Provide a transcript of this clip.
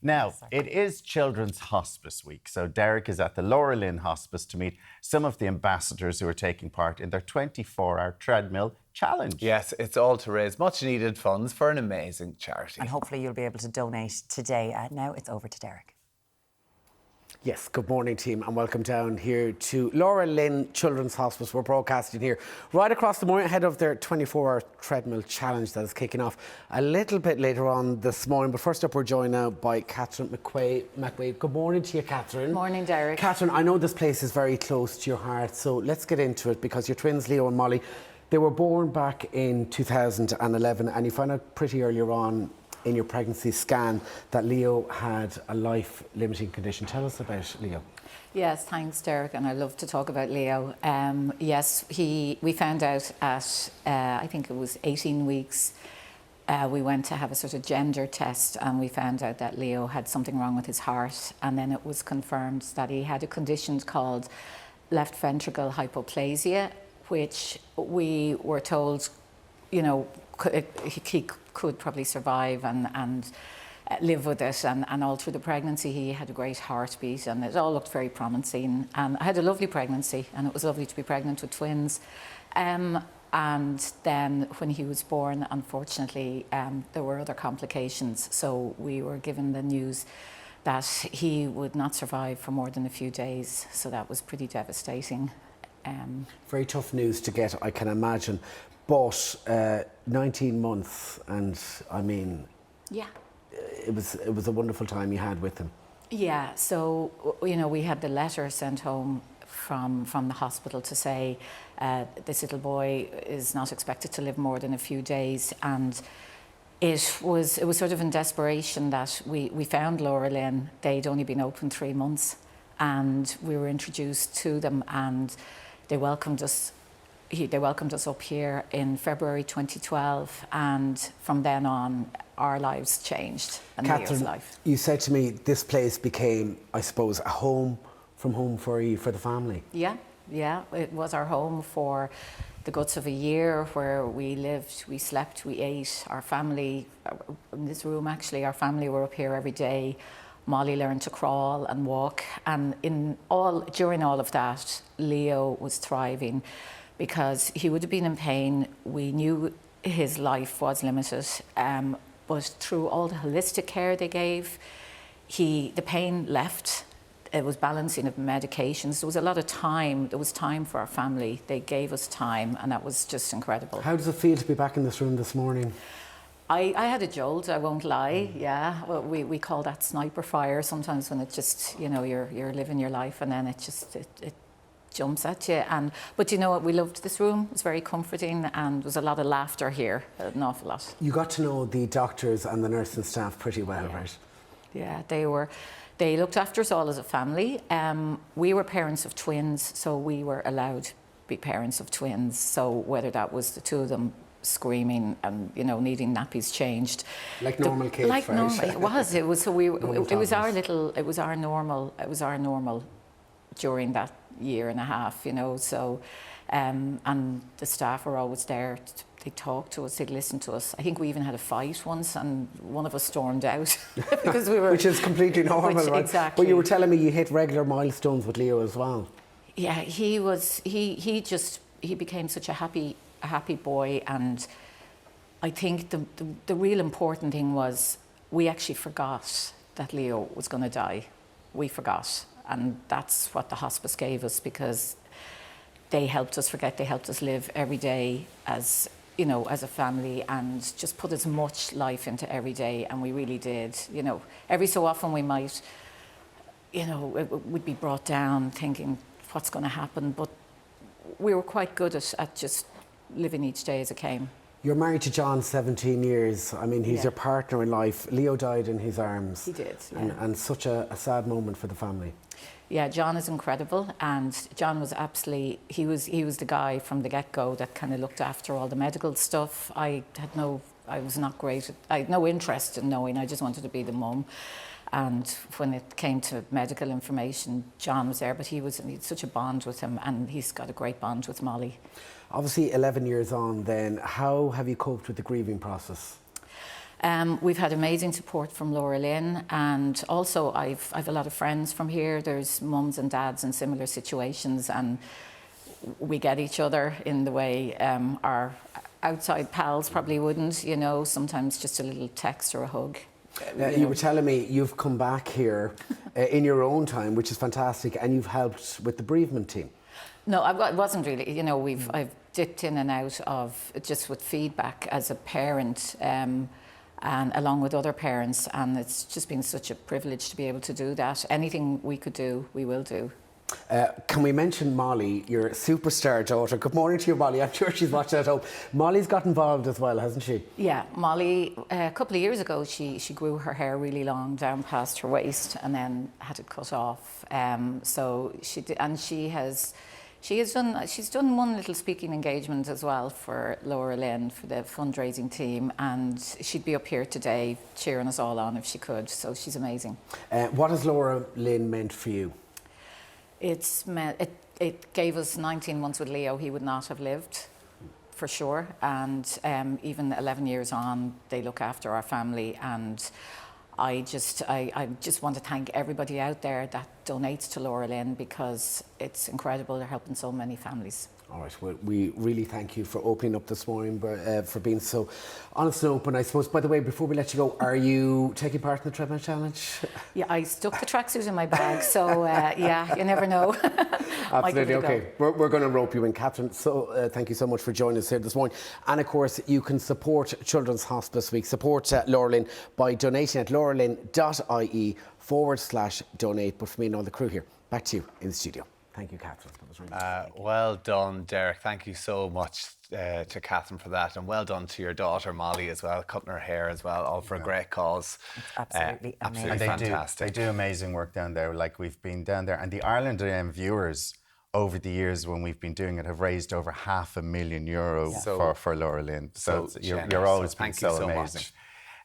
Now, it is Children's Hospice Week, so Derek is at the Laura Lynn Hospice to meet some of the ambassadors who are taking part in their 24-hour treadmill challenge. Yes, it's all to raise much needed funds for an amazing charity. And hopefully you'll be able to donate today. Now it's over to Derek. Yes, good morning team and welcome down here to Laura Lynn Children's Hospice. We're broadcasting here right across the morning ahead of their 24-hour treadmill challenge that is kicking off a little bit later on this morning. But first up, we're joined now by Catherine McWade. Good morning to you, Catherine. Morning, Derek. Catherine, I know this place is very close to your heart, so let's get into it because your twins, Leo and Molly, they were born back in 2011 and you found out pretty earlier on in your pregnancy scan that Leo had a life-limiting condition. Tell us about Leo. Yes, thanks, Derek, and I love to talk about Leo. Yes, we found out at, I think it was 18 weeks, we went to have a sort of gender test and we found out that Leo had something wrong with his heart, and then it was confirmed that he had a condition called left ventricle hypoplasia, which we were told, you know, he could probably survive and live with it, and all through the pregnancy he had a great heartbeat and it all looked very promising, and I had a lovely pregnancy and it was lovely to be pregnant with twins, and then when he was born, unfortunately there were other complications, so we were given the news that he would not survive for more than a few days, so that was pretty devastating. Very tough news to get, I can imagine. But 19 months, and I mean, Yeah. it was a wonderful time you had with him. Yeah, so, you know, we had the letter sent home from the hospital to say this little boy is not expected to live more than a few days, and it was sort of in desperation that we found Laura Lynn. They'd only been open 3 months and we were introduced to them and they welcomed us. They welcomed us up here in February 2012, and from then on our lives changed and Leo's life. You said to me this place became, I suppose, a home for you, for the family. Yeah, it was our home for the guts of a year, where we lived, we slept, we ate. Our family, in this room actually, our family were up here every day. Molly learned to crawl and walk, and during all of that, Leo was thriving, because he would have been in pain. We knew his life was limited, but through all the holistic care they gave, the pain left. It was balancing of medications. There was a lot of time. There was time for our family. They gave us time, and that was just incredible. How does it feel to be back in this room this morning? I had a jolt, I won't lie, yeah. Well, we call that sniper fire sometimes, when it just, you know, you're living your life and then it jumps at you. But you know what, we loved this room. It was very comforting and there was a lot of laughter here, an awful lot. You got to know the doctors and the nursing staff pretty well, Yeah. right? Yeah, they looked after us all as a family. We were parents of twins, so we were allowed to be parents of twins. So whether that was the two of them screaming and, you know, needing nappies changed, like normal kids, like right? normal, it was. So it was our normal during that year and a half, you know. So and the staff were always there. They talked to us, they'd listen to us. I think we even had a fight once and one of us stormed out because we were... Which is completely normal, right? Exactly. But you were telling me you hit regular milestones with Leo as well. Yeah, he became such a happy boy, and I think the real important thing was we actually forgot that Leo was going to die. We forgot, and that's what the hospice gave us, because they helped us forget. They helped us live every day as, you know, as a family, and just put as much life into every day, and we really did. You know, every so often we might, you know, we'd be brought down thinking what's going to happen, but we were quite good at just living each day as it came. You're married to John 17 years. I mean, he's your partner in life. Leo died in his arms. He did, yeah. And such a sad moment for the family. Yeah, John is incredible, and John was absolutely, he was the guy from the get-go that kind of looked after all the medical stuff. I was not great, I had no interest in knowing, I just wanted to be the mum. And when it came to medical information, John was there, but he had such a bond with him, and he's got a great bond with Molly. Obviously, 11 years on then, how have you coped with the grieving process? We've had amazing support from Laura Lynn, and also I've a lot of friends from here. There's mums and dads in similar situations, and we get each other in the way our outside pals probably wouldn't, you know, sometimes just a little text or a hug. You were telling me you've come back here in your own time, which is fantastic, and you've helped with the bereavement team. No, I wasn't really. You know, I've dipped in and out of just with feedback as a parent, and along with other parents, and it's just been such a privilege to be able to do that. Anything we could do, we will do. Can we mention Molly, your superstar daughter? Good morning to you, Molly. I'm sure she's watching at home. Molly's got involved as well, hasn't she? Yeah, Molly, a couple of years ago, she grew her hair really long down past her waist and then had it cut off. So she did, and she's done one little speaking engagement as well for Laura Lynn for the fundraising team, and she'd be up here today cheering us all on if she could. So she's amazing. What has Laura Lynn meant for you? It gave us 19 months with Leo. He would not have lived, for sure. And even 11 years on, they look after our family. And I just want to thank everybody out there that donates to Laura Lynn, because it's incredible. They're helping so many families. All right, well, we really thank you for opening up this morning, for being so honest and open, I suppose. By the way, before we let you go, are you taking part in the treadmill challenge? Yeah, I stuck the tracksuit in my bag, so yeah, you never know. Absolutely, okay. We're going to rope you in, Catherine. So thank you so much for joining us here this morning. And of course, you can support Children's Hospice Week, support Laura Lynn by donating at lauralynn.ie/donate. But for me and all the crew here, back to you in the studio. Thank you, Catherine. That was really good. Well done, Derek. Thank you so much to Catherine for that, and well done to your daughter Molly as well, cutting her hair as well, all for a great cause. It's absolutely amazing. Absolutely And fantastic. they do amazing work down there. Like, we've been down there, and the Ireland viewers over the years when we've been doing it have raised over €500,000 for Laura Lynn. So, you're generous. always So been thank you so so amazing. much.